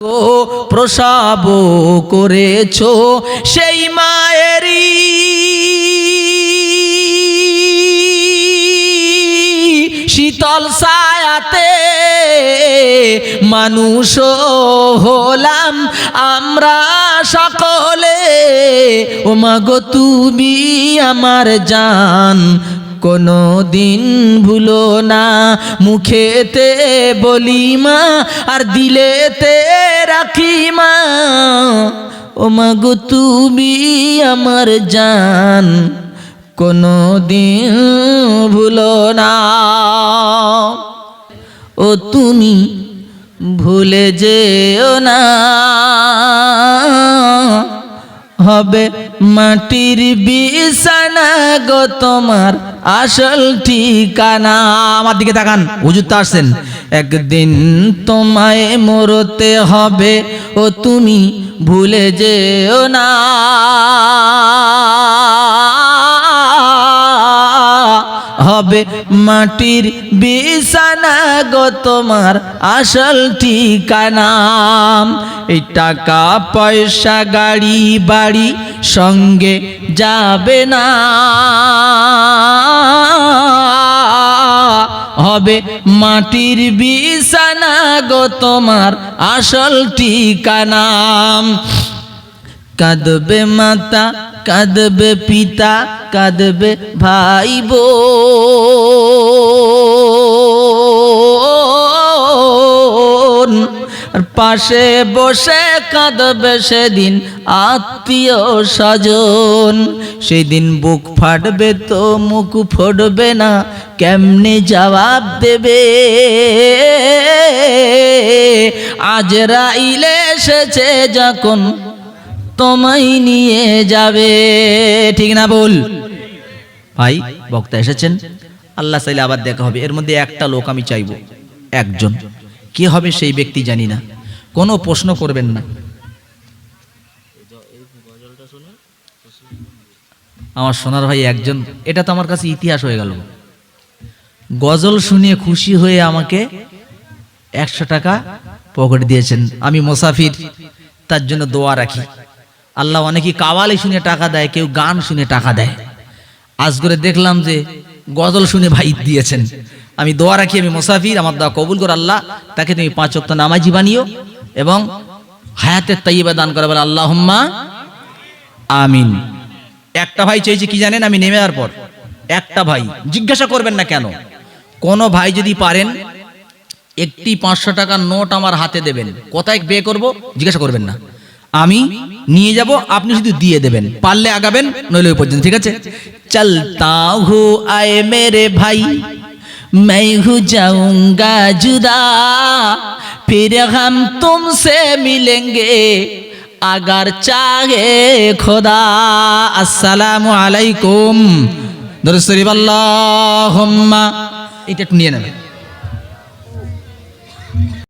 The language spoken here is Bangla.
প্রসব করেছো সেই মায়েরই শীতল ছায়াতে মানুষ হলাম আমরা সকলে। ও মাগো তুমি আমার জান কোনো দিন ভুলো না, মুখেতে বলি মা আর দিলেতে রাখি মা। ও মাগো তুমি আমার জান কোনো দিন ভুলো না। ও তুমি ভুলে যেও না, হবে মাটির বিছানা গো তোমার আসল ঠিকানা। আমার দিকে তাকান, হুজুর তো আসছেন। একদিন তোমায় মরতে হবে, ও তুমি ভুলে যেও না। হবে মাটির বিছানা গো তোমার আসল ঠিকানা। এই টাকা পয়সা গাড়ি বাড়ি সঙ্গে যাবে না, হবে মাটির বিছানা গো তোমার আসল ঠিকানা। কাঁদবে মাতা কাঁদবে পিতা কাঁদবে ভাই বোন, আর পাশে বসে কাঁদবে সেদিন আত্মীয় স্বজন। সেদিন বুক ফাটবে তো মুখ ফুটবে না, কেমনে জবাব দেবে? আজরাইল এসেছে যখন তোমায় নিয়ে যাবে। ঠিক না বল ভাই? বক্তা এসেছেন, আল্লাহ চাইলে আবার দেখা হবে। এর মধ্যে একটা লোক আমি চাইবো, একজন। কে হবে সেই ব্যক্তি জানি না, কোনো প্রশ্ন করবেন না। আমার সোনার ভাই একজন, এটা তো আমার কাছে ইতিহাস হয়ে গেল। গজল শুনিয়ে খুশি হয়ে আমাকে 100 টাকা পকেটে দিয়েছেন। আমি মুসাফির, তার জন্য দোয়া রাখি। আল্লাহ অনেকেই কাওয়ালি শুনে টাকা দেয়, কেউ গান শুনে টাকা দেয়। আজ করে দেখলাম যে গজল শুনে ভাই দিয়েছেন। আমি দোয়া রাখি, আমি মুসাফির, আমার দোয়া কবুল করে আল্লাহ তাকে তুমি 5 ওয়াক্ত নামাজি বানিও এবং হায়াতের তাইয়্যিবা দান করে বলে আল্লাহুম্মা আমিন। একটা ভাই চেয়েছে কি জানেন? আমি নেমে যাওয়ার পর একটা ভাই, জিজ্ঞাসা করবেন না কেন, কোনো ভাই যদি পারেন একটি 500 টাকার নোট আমার হাতে দেবেন। কোথায় বে করব জিজ্ঞাসা করবেন না, আমি নিয়ে যাব, আপনি শুধু দিয়ে দেবেন। পারলে আগাবেন, নইলে ওই পর্যন্ত। ঠিক আছে? চলতা হু আয়ে মেরে ভাই मैं हूँ जाऊंगा जुदा, फिर हम तुमसे मिलेंगे अगर चाहे खुदा। अस्सलामु अलैकुम। दुरूद शरीफ अल्लाहुम्मा। এটা একটু নিয়ে নেবেন।